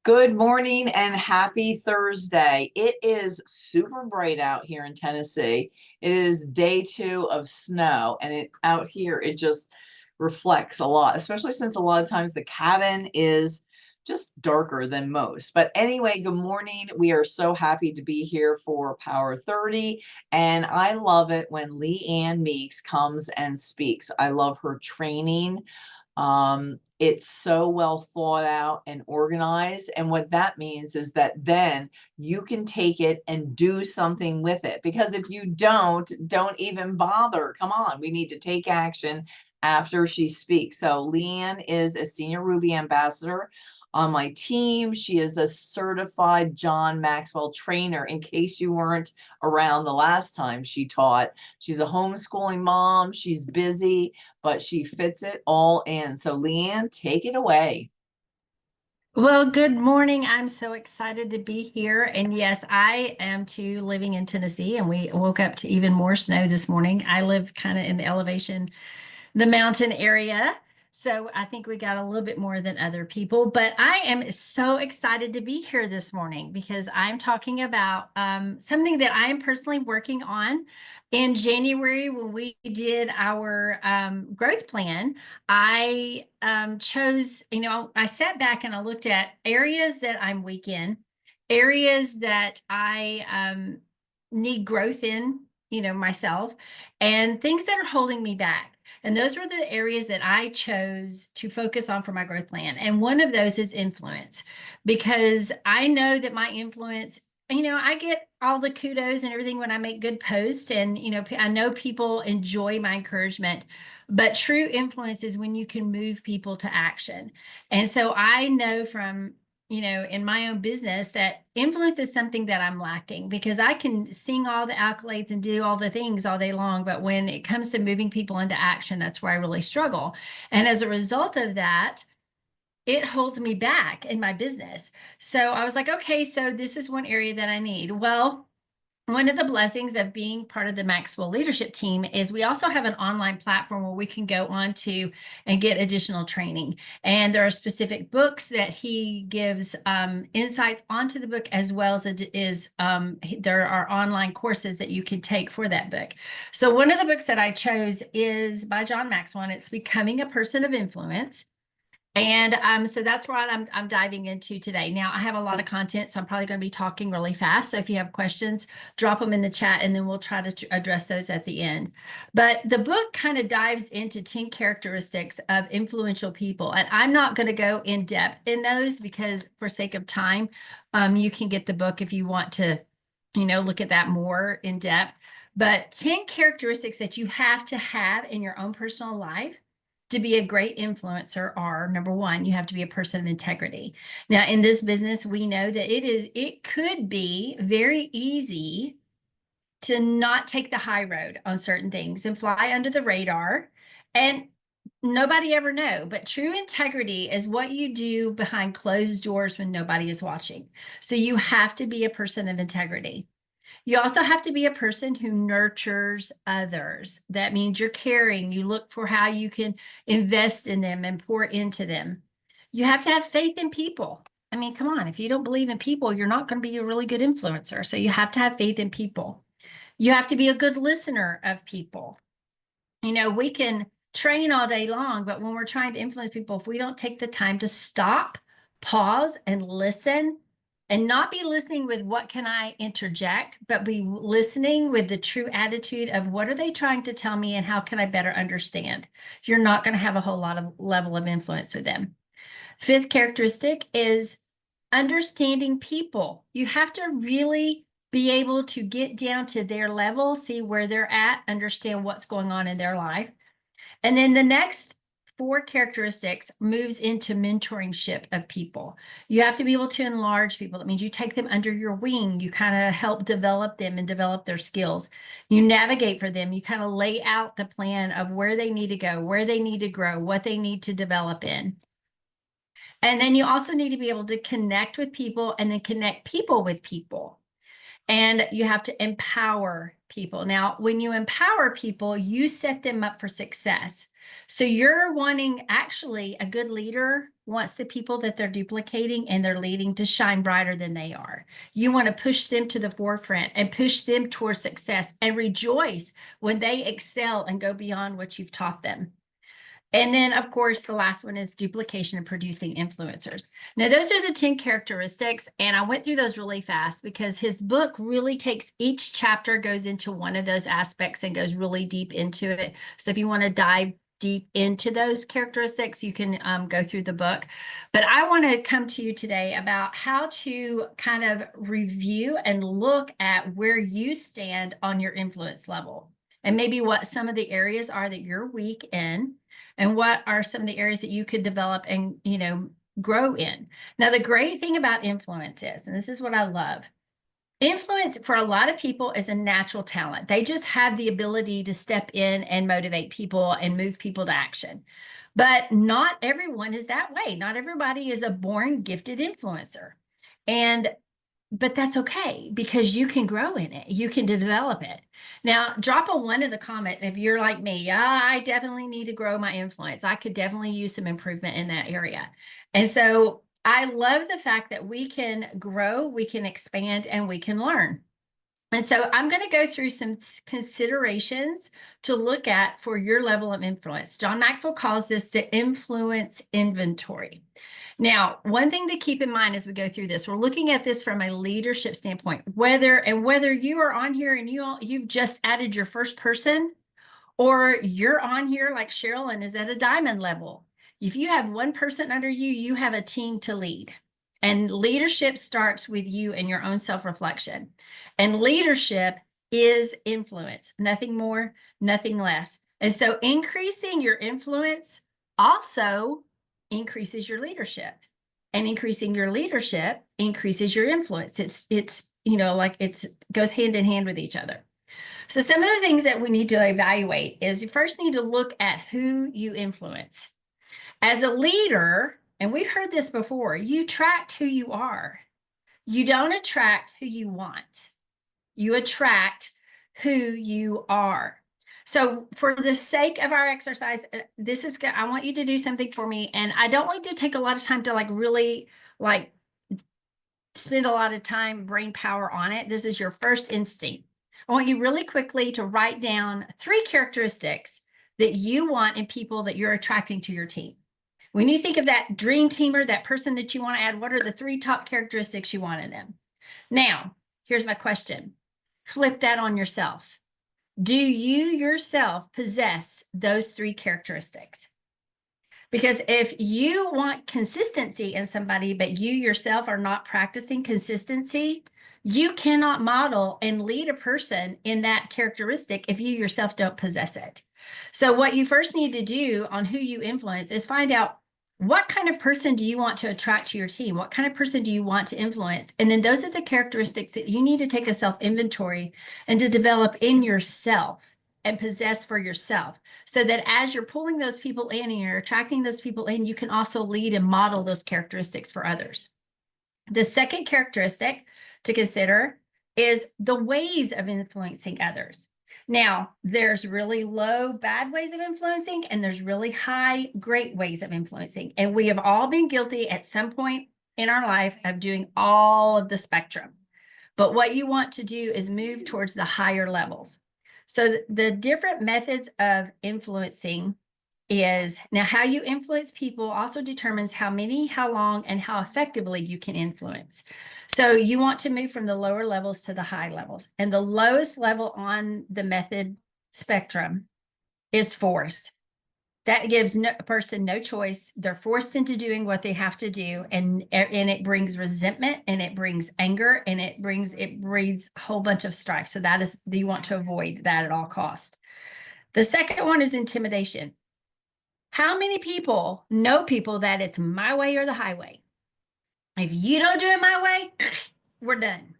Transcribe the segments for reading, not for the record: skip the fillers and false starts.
Good morning and happy Thursday. It is super bright out here in Tennessee. It is day two of snow, and out here it just reflects a lot, especially since a lot of times the cabin is just darker than most. But anyway, good morning. We are so happy to be here for Power 30, and I love it when Lee Ann Meeks comes and speaks. I love her training. It's so well thought out and organized. And what that means is that then you can take it and do something with it. Because if you don't even bother. Come on, we need to take action after she speaks. So Leanne is a senior Ruby ambassador on my team. She is a certified John Maxwell trainer, in case you weren't around the last time she taught. She's a homeschooling mom. She's busy, but she fits it all in. So Leanne, take it away. Well, good morning. I'm so excited to be here. And yes, I am too living in Tennessee, and we woke up to even more snow this morning. I live kind of in the elevation, the mountain area. So I think we got a little bit more than other people, but I am so excited to be here this morning because I'm talking about something that I am personally working on. In January, when we did our growth plan, I chose, I sat back and I looked at areas that I'm weak in, areas that I need growth in, myself, and things that are holding me back. And those were the areas that I chose to focus on for my growth plan. And one of those is influence, because I know that my influence, I get all the kudos and everything when I make good posts. And, I know people enjoy my encouragement, but true influence is when you can move people to action. And so I know from in my own business that influence is something that I'm lacking, because I can sing all the accolades and do all the things all day long. But when it comes to moving people into action, that's where I really struggle. And as a result of that, it holds me back in my business. So I was like, okay, so this is one area that I need. Well, one of the blessings of being part of the Maxwell leadership team is we also have an online platform where we can go on to and get additional training. And there are specific books that he gives insights onto the book, as well as there are online courses that you can take for that book. So one of the books that I chose is by John Maxwell, and it's Becoming a Person of Influence. And so that's what I'm diving into today. Now, I have a lot of content, so I'm probably going to be talking really fast. So if you have questions, drop them in the chat, and then we'll try to address those at the end. But the book kind of dives into 10 characteristics of influential people. And I'm not going to go in depth in those because for sake of time, you can get the book if you want to, look at that more in depth. But 10 characteristics that you have to have in your own personal life to be a great influencer are: number one, you have to be a person of integrity. Now, in this business, we know that it could be very easy to not take the high road on certain things and fly under the radar, and nobody ever know. But true integrity is what you do behind closed doors when nobody is watching. So you have to be a person of integrity. You also have to be a person who nurtures others. That means you're caring. You look for how you can invest in them and pour into them. You have to have faith in people. I mean, come on, if you don't believe in people, you're not going to be a really good influencer. So you have to have faith in people. You have to be a good listener of people. We can train all day long, but when we're trying to influence people, if we don't take the time to stop, pause, and listen, and not be listening with what can I interject, but be listening with the true attitude of what are they trying to tell me and how can I better understand, you're not going to have a whole lot of level of influence with them. Fifth characteristic is understanding people. You have to really be able to get down to their level, see where they're at, understand what's going on in their life. And then the next four characteristics moves into mentorship of people. You have to be able to enlarge people. That means you take them under your wing. You kind of help develop them and develop their skills. You navigate for them. You kind of lay out the plan of where they need to go, where they need to grow, what they need to develop in. And then you also need to be able to connect with people and then connect people with people. And you have to empower people. Now, when you empower people, you set them up for success. So you're wanting, actually, a good leader wants the people that they're duplicating and they're leading to shine brighter than they are. You want to push them to the forefront and push them towards success and rejoice when they excel and go beyond what you've taught them. And then, of course, the last one is duplication and producing influencers. Now, those are the 10 characteristics, and I went through those really fast because his book really takes each chapter, goes into one of those aspects and goes really deep into it. So if you want to dive deep into those characteristics, you can go through the book. But I want to come to you today about how to kind of review and look at where you stand on your influence level and maybe what some of the areas are that you're weak in and what are some of the areas that you could develop and, grow in. Now, the great thing about influence is, and this is what I love, influence for a lot of people is a natural talent. They just have the ability to step in and motivate people and move people to action. But not everyone is that way. Not everybody is a born gifted influencer. But that's okay because you can grow in it. You can develop it. Now, drop a 1 in the comment if you're like me. Yeah, I definitely need to grow my influence. I could definitely use some improvement in that area. And so I love the fact that we can grow, we can expand, and we can learn. And so I'm going to go through some considerations to look at for your level of influence. John Maxwell calls this the influence inventory. Now, one thing to keep in mind as we go through this, we're looking at this from a leadership standpoint, whether you are on here and you've just added your first person, or you're on here like Cheryl and is at a diamond level. If you have one person under you, you have a team to lead. And leadership starts with you and your own self-reflection. And leadership is influence, nothing more, nothing less. And so increasing your influence also increases your leadership, and increasing your leadership increases your influence. It's goes hand in hand with each other. So some of the things that we need to evaluate is you first need to look at who you influence. As a leader, and we've heard this before, you attract who you are. You don't attract who you want. You attract who you are. So for the sake of our exercise, this is good. I want you to do something for me. And I don't want you to take a lot of time to really spend a lot of time, brain power on it. This is your first instinct. I want you really quickly to write down 3 characteristics that you want in people that you're attracting to your team. When you think of that dream teamer, that person that you want to add, what are the 3 top characteristics you want in them? Now, here's my question. Flip that on yourself. Do you yourself possess those 3 characteristics? Because if you want consistency in somebody, but you yourself are not practicing consistency, you cannot model and lead a person in that characteristic if you yourself don't possess it. So what you first need to do on who you influence is find out what kind of person do you want to attract to your team? What kind of person do you want to influence? And then those are the characteristics that you need to take a self-inventory and to develop in yourself and possess for yourself, so that as you're pulling those people in and you're attracting those people in, you can also lead and model those characteristics for others. The second characteristic to consider is the ways of influencing others. Now, there's really low, bad ways of influencing, and there's really high, great ways of influencing. And we have all been guilty at some point in our life of doing all of the spectrum. But what you want to do is move towards the higher levels. So the different methods of influencing is, now how you influence people also determines how many, how long, and how effectively you can influence. So you want to move from the lower levels to the high levels. And the lowest level on the method spectrum is force. That gives a person no choice. They're forced into doing what they have to do. And it brings resentment, and it brings anger, and it breeds a whole bunch of strife. So you want to avoid that at all costs. The second one is intimidation. How many people know people that it's my way or the highway? If you don't do it my way, we're done.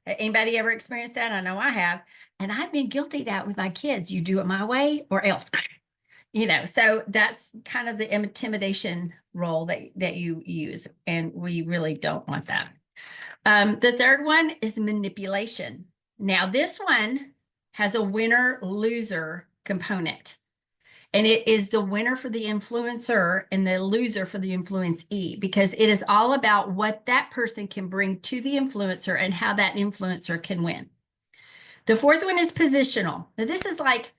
Anybody ever experienced that? I know I have. And I've been guilty of that with my kids. You do it my way or else. So that's kind of the intimidation role that you use. And we really don't want that. The third one is manipulation. Now, this one has a winner-loser component. And it is the winner for the influencer and the loser for the influencee, because it is all about what that person can bring to the influencer and how that influencer can win. The fourth one is positional. Now, this is like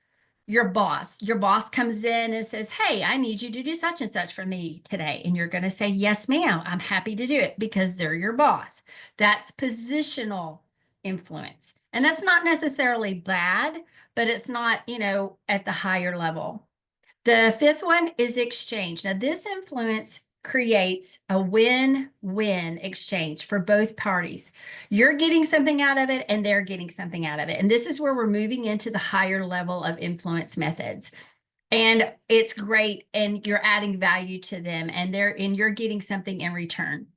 your boss. Your boss comes in and says, "Hey, I need you to do such and such for me today." And you're going to say, "Yes, ma'am, I'm happy to do it," because they're your boss. That's positional influence. And that's not necessarily bad, but it's not, at the higher level. The fifth one is exchange. Now, this influence creates a win-win exchange for both parties. You're getting something out of it and they're getting something out of it. And this is where we're moving into the higher level of influence methods. And it's great, and you're adding value to them, and you're getting something in return.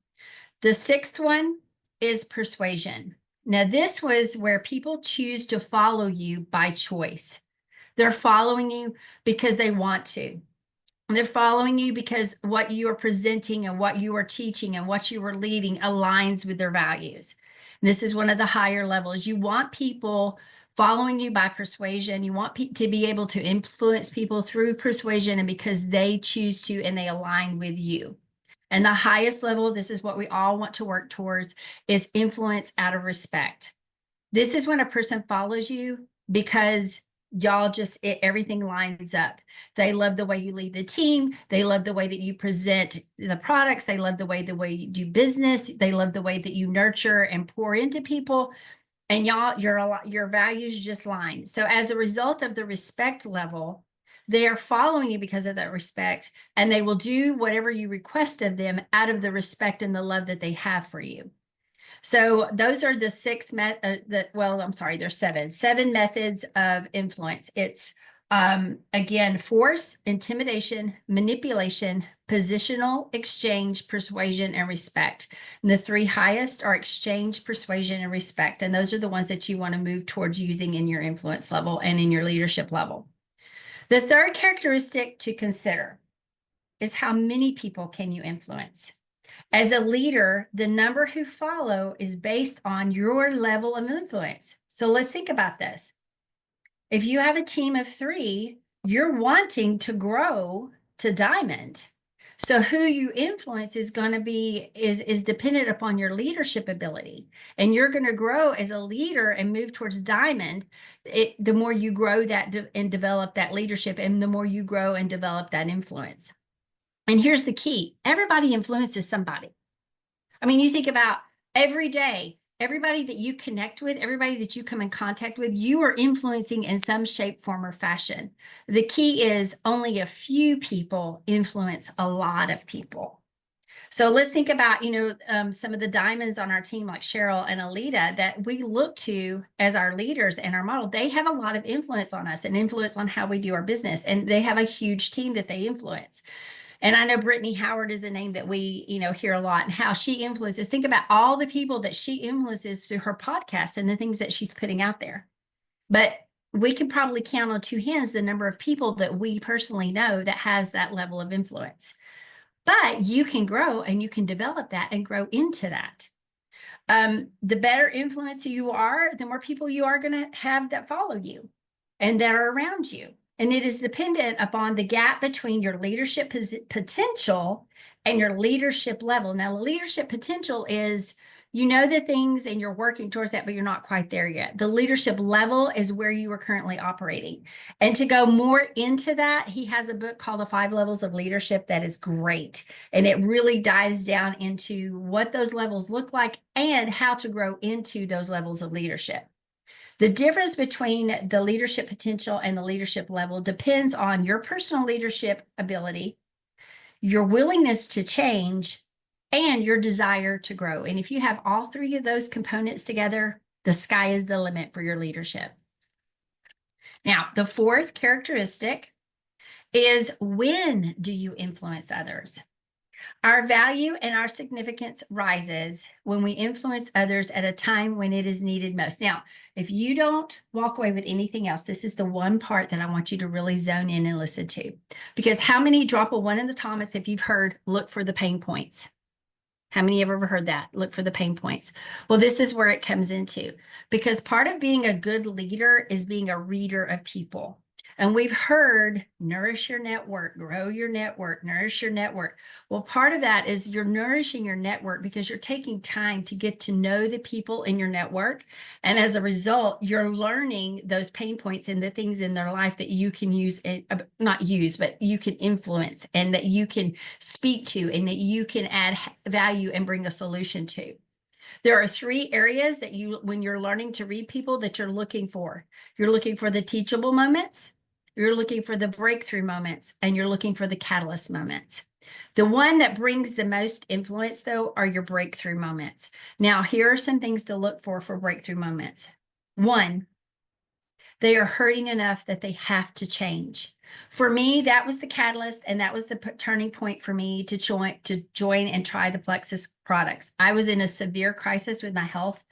The sixth one is persuasion. Now, this was where people choose to follow you by choice. They're following you because they want to. They're following you because what you are presenting and what you are teaching and what you are leading aligns with their values. And this is one of the higher levels. You want people following you by persuasion. You want to be able to influence people through persuasion, and because they choose to and they align with you. And the highest level, this is what we all want to work towards, is influence out of respect. This is when a person follows you because everything lines up. They love the way you lead the team. They love the way that you present the products. They love the way you do business. They love the way that you nurture and pour into people. And your values just line. So as a result of the respect level, they are following you because of that respect, and they will do whatever you request of them out of the respect and the love that they have for you. So those are the there's seven methods of influence. It's again, force, intimidation, manipulation, positional, exchange, persuasion, and respect. And the three highest are exchange, persuasion, and respect. And those are the ones that you want to move towards using in your influence level and in your leadership level. The third characteristic to consider is how many people can you influence? As a leader, the number who follow is based on your level of influence. So let's think about this. If you have a team of 3, you're wanting to grow to diamond. So who you influence is going to be is dependent upon your leadership ability. And you're going to grow as a leader and move towards diamond. The more you grow that and develop that leadership, and the more you grow and develop that influence. And here's the key. Everybody influences somebody. I mean, you think about every day, everybody that you connect with, everybody that you come in contact with, you are influencing in some shape, form, or fashion. The key is only a few people influence a lot of people. So let's think about, some of the diamonds on our team, like Cheryl and Alita, that we look to as our leaders and our model. They have a lot of influence on us and influence on how we do our business. And they have a huge team that they influence. And I know Brittany Howard is a name that we, hear a lot, and how she influences. Think about all the people that she influences through her podcast and the things that she's putting out there. But we can probably count on 2 hands the number of people that we personally know that has that level of influence. But you can grow and you can develop that and grow into that. The better influencer you are, the more people you are going to have that follow you and that are around you. And it is dependent upon the gap between your leadership potential and your leadership level. Now, the leadership potential is, the things and you're working towards that, but you're not quite there yet. The leadership level is where you are currently operating. And to go more into that, he has a book called The 5 Levels of Leadership that is great. And it really dives down into what those levels look like and how to grow into those levels of leadership. The difference between the leadership potential and the leadership level depends on your personal leadership ability, your willingness to change, and your desire to grow. And if you have all 3 of those components together, the sky is the limit for your leadership. Now, the fourth characteristic is, when do you influence others? Our value and our significance rises when we influence others at a time when it is needed most. Now, if you don't walk away with anything else, this is the one part that I want you to really zone in and listen to. Because how many, drop a 1 in the Thomas if you've heard, look for the pain points? How many have ever heard that? Look for the pain points. Well, this is where it comes into, because part of being a good leader is being a reader of people. And we've heard nourish your network, grow your network, nourish your network. Well, part of that is you're nourishing your network because you're taking time to get to know the people in your network. And as a result, you're learning those pain points and the things in their life that you can use, not use, but you can influence and that you can speak to and that you can add value and bring a solution to. There are 3 areas that when you're learning to read people, that you're looking for. You're looking for the teachable moments, you're looking for the breakthrough moments, and you're looking for the catalyst moments. The one that brings the most influence, though, are your breakthrough moments. Now, here are some things to look for breakthrough moments. 1, they are hurting enough that they have to change. For me, that was the catalyst, and that was the turning point for me to join and try the Plexus products. I was in a severe crisis with my health.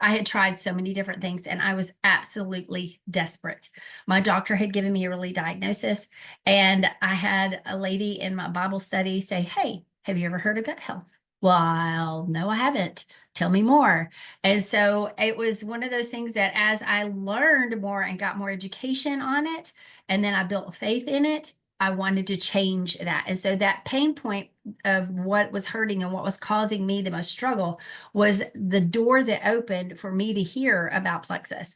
I had tried so many different things, and I was absolutely desperate. My doctor had given me a early diagnosis, and I had a lady in my Bible study say, "Hey, have you ever heard of gut health?" Well, no, I haven't. Tell me more. And so it was one of those things that as I learned more and got more education on it, and then I built faith in it, I wanted to change that. And so that pain point of what was hurting and what was causing me the most struggle was the door that opened for me to hear about Plexus.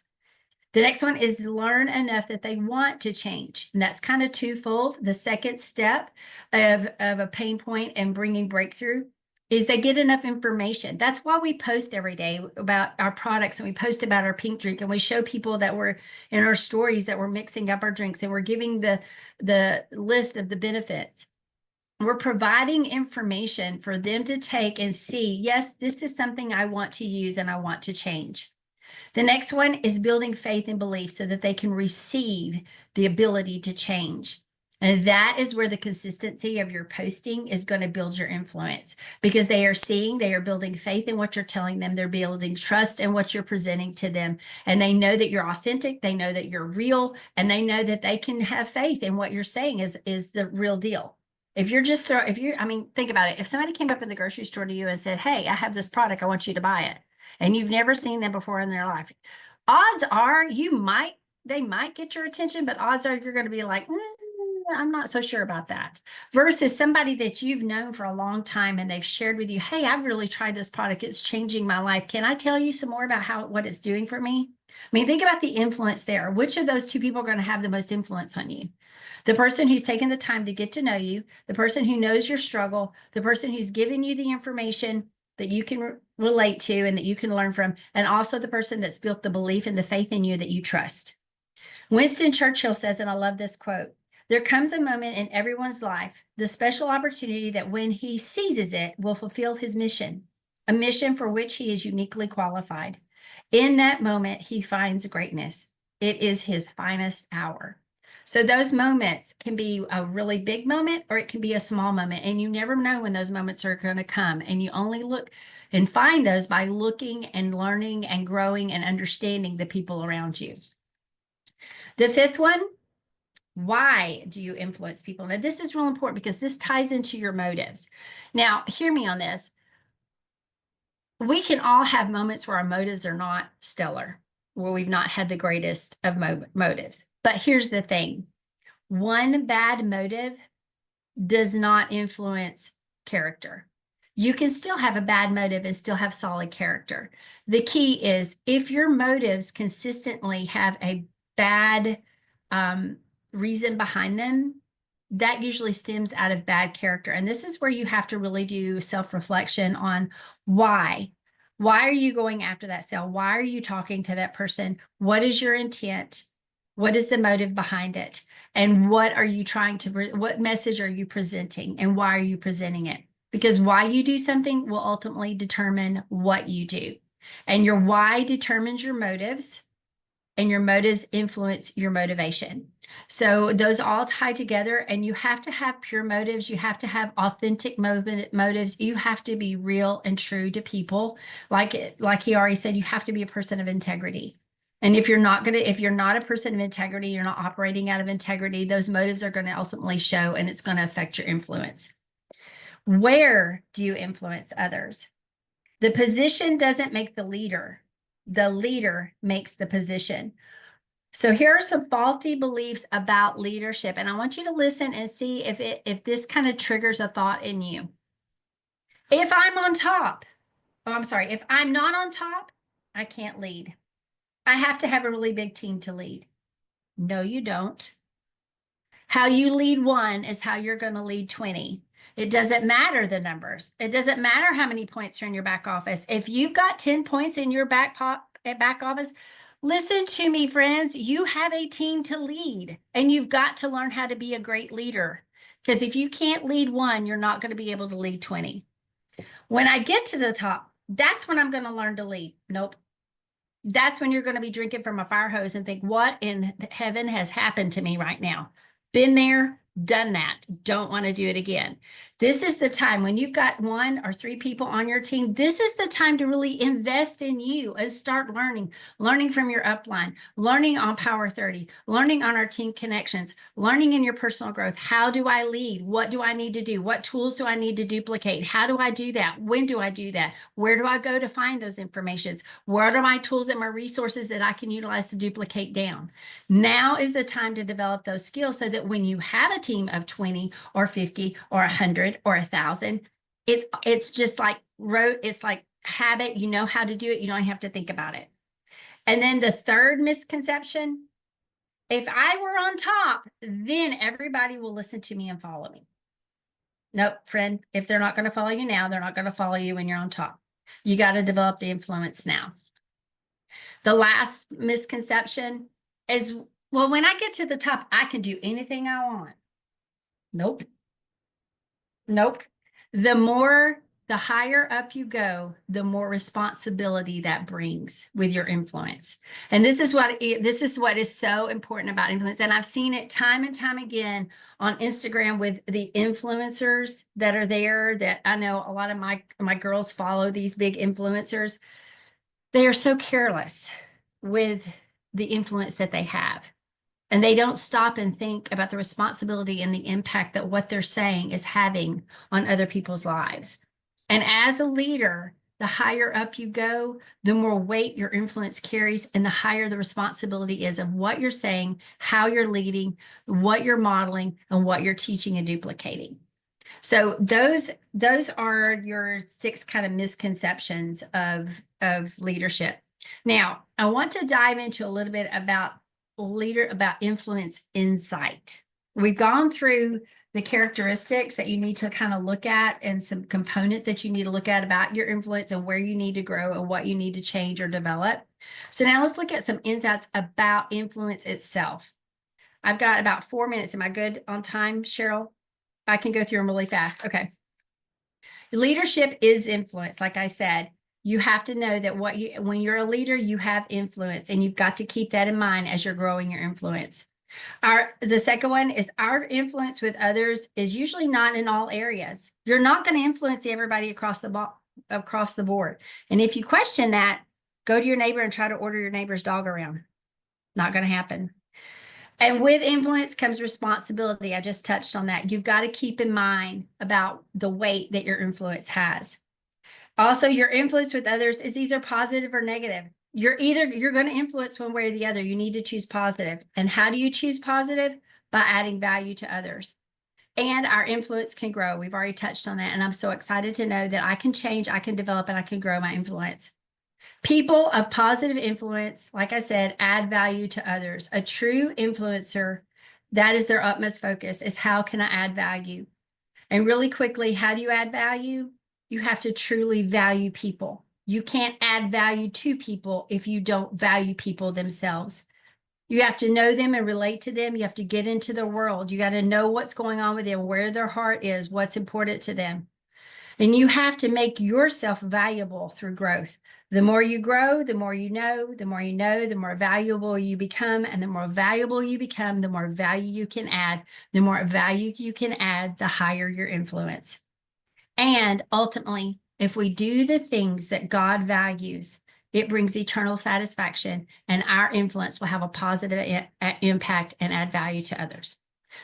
The next one is learn enough that they want to change. And that's kind of twofold. The second step of a pain point and bringing breakthrough is they get enough information. That's why we post every day about our products, and we post about our pink drink, and we show people that we're in our stories that we're mixing up our drinks and we're giving the list of the benefits. We're providing information for them to take and see, yes, this is something I want to use and I want to change. The next one is building faith and belief so that they can receive the ability to change. And that is where the consistency of your posting is going to build your influence, because they are building faith in what you're telling them. They're building trust in what you're presenting to them. And they know that you're authentic. They know that you're real, and they know that they can have faith in what you're saying is the real deal. If you're just think about it. If somebody came up in the grocery store to you and said, "Hey, I have this product, I want you to buy it," and you've never seen them before in their life, odds are they might get your attention, but odds are you're going to be like, I'm not so sure about that. Versus somebody that you've known for a long time and they've shared with you, "Hey, I've really tried this product. It's changing my life. Can I tell you some more about what it's doing for me?" I mean, think about the influence there. Which of those 2 people are going to have the most influence on you? The person who's taken the time to get to know you, the person who knows your struggle, the person who's given you the information that you can relate to and that you can learn from, and also the person that's built the belief and the faith in you that you trust. Winston Churchill says, and I love this quote, "There comes a moment in everyone's life, the special opportunity that when he seizes it will fulfill his mission, a mission for which he is uniquely qualified. In that moment, he finds greatness. It is his finest hour." So those moments can be a really big moment, or it can be a small moment. And you never know when those moments are going to come. And you only look and find those by looking and learning and growing and understanding the people around you. The 5th one, why do you influence people? Now, this is real important because this ties into your motives. Now, hear me on this. We can all have moments where our motives are not stellar, where we've not had the greatest of motives. But here's the thing. One bad motive does not influence character. You can still have a bad motive and still have solid character. The key is if your motives consistently have a bad reason behind them, that usually stems out of bad character. And this is where you have to really do self-reflection on why. Why are you going after that sale? Why are you talking to that person? What is your intent? What is the motive behind it? And what message are you presenting? And why are you presenting it? Because why you do something will ultimately determine what you do. And your why determines your motives, and your motives influence your motivation. So those all tie together, and you have to have pure motives. You have to have authentic motives. You have to be real and true to people. Like he already said, you have to be a person of integrity. And if you're not a person of integrity, you're not operating out of integrity, those motives are going to ultimately show, and it's going to affect your influence. Where do you influence others? The position doesn't make the leader. The leader makes the position. So here are some faulty beliefs about leadership, and I want you to listen and see if this kind of triggers a thought in you. If I'm on top, if I'm not on top, I can't lead. I have to have a really big team to lead. No, you don't. How you lead one is how you're going to lead 20. It doesn't matter the numbers. It doesn't matter how many points are in your back office. If you've got 10 points in your back office, listen to me, friends. You have a team to lead, and you've got to learn how to be a great leader. Because if you can't lead one, you're not going to be able to lead 20. When I get to the top, that's when I'm going to learn to lead. Nope. That's when you're going to be drinking from a fire hose and think, what in heaven has happened to me right now? Been there, done that. Don't want to do it again. This is the time when you've got 1 or 3 people on your team. This is the time to really invest in you and start learning from your upline, learning on Power 30, learning on our team connections, learning in your personal growth. How do I lead? What do I need to do? What tools do I need to duplicate? How do I do that? When do I do that? Where do I go to find those informations? What are my tools and my resources that I can utilize to duplicate down? Now is the time to develop those skills so that when you have a team of 20 or 50 or 100 or 1,000, it's just like it's like habit. You know how to do it. You don't have to think about it. And then the third misconception, if I were on top, then everybody will listen to me and follow me. Nope, friend, if they're not going to follow you now, they're not going to follow you when you're on top. You got to develop the influence now. The last misconception is, well, when I get to the top, I can do anything I want. Nope. Nope. The higher up you go, the more responsibility that brings with your influence. And this is what is so important about influence. And I've seen it time and time again on Instagram with the influencers that are there, that I know a lot of my girls follow these big influencers. They are so careless with the influence that they have. And they don't stop and think about the responsibility and the impact that what they're saying is having on other people's lives. And as a leader, the higher up you go, the more weight your influence carries, and the higher the responsibility is of what you're saying, how you're leading, what you're modeling, and what you're teaching and duplicating. So those are your 6 kind of misconceptions of leadership. Now, I want to dive into a little bit about influence insight. We've gone through the characteristics that you need to kind of look at and some components that you need to look at about your influence and where you need to grow and what you need to change or develop. So now let's look at some insights about influence itself. I've got about 4 minutes. Am I good on time, Cheryl? I can go through them really fast. Okay. Leadership is influence. Like I said, you have to know that when you're a leader, you have influence, and you've got to keep that in mind as you're growing your influence. The second one is our influence with others is usually not in all areas. You're not going to influence everybody across the board. And if you question that, go to your neighbor and try to order your neighbor's dog around. Not going to happen. And with influence comes responsibility. I just touched on that. You've got to keep in mind about the weight that your influence has. Also, your influence with others is either positive or negative. You're going to influence one way or the other. You need to choose positive. And how do you choose positive? By adding value to others. And our influence can grow. We've already touched on that. And I'm so excited to know that I can change, I can develop, and I can grow my influence. People of positive influence, like I said, add value to others. A true influencer, that is their utmost focus, is how can I add value? And really quickly, how do you add value? You have to truly value people. You can't add value to people if you don't value people themselves. You have to know them and relate to them. You have to get into their world. You got to know what's going on with them, where their heart is, what's important to them. And you have to make yourself valuable through growth. The more you grow, the more you know, the more valuable you become. And the more valuable you become, the more value you can add. The more value you can add, the higher your influence. And ultimately, if we do the things that God values, it brings eternal satisfaction, and our influence will have a positive impact and add value to others.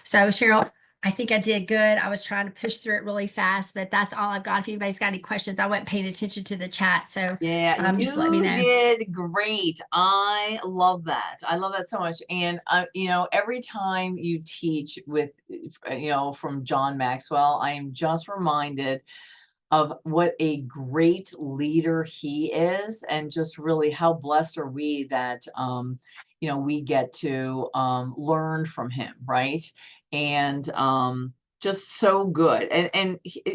So, Cheryl, I think I did good. I was trying to push through it really fast, but that's all I've got. If anybody's got any questions, I wasn't paying attention to the chat. So Yeah, just let me you know. did great. I love that. I love that so much. And every time you teach with, from John Maxwell, I am just reminded of what a great leader he is, and just really how blessed are we that we get to learn from him, right? And just so good.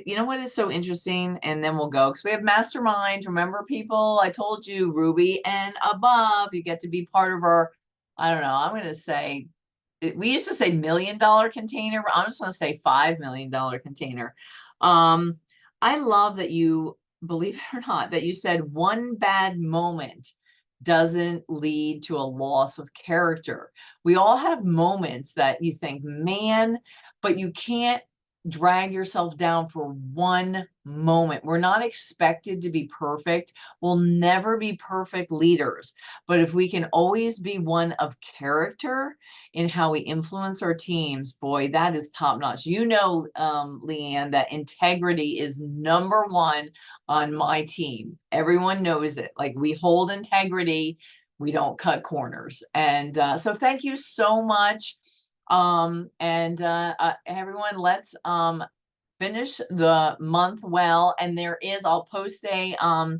You know what is so interesting? And then we'll go, because we have mastermind. Remember, people, I told you, Ruby and above, you get to be part of our, I don't know, I'm going to say, we used to say $1 million container, but I'm just going to say $5 million container. I love that you, believe it or not, that you said one bad moment doesn't lead to a loss of character. We all have moments that you think, man, but you can't drag yourself down for one moment. We're not expected to be perfect. We'll never be perfect leaders. But if we can always be one of character in how we influence our teams, boy, that is top notch. Leanne, that integrity is number one on my team. Everyone knows it. Like, we hold integrity, we don't cut corners. And so thank you so much. Everyone, let's finish the month well. And I'll post a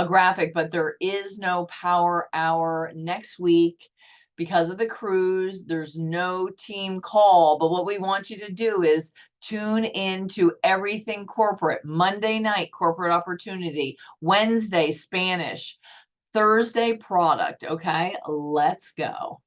graphic, but there is no power hour next week because of the cruise. There's no team call, but what we want you to do is tune in to everything corporate. Monday night, corporate opportunity. Wednesday, Spanish. Thursday, product. Okay, let's go.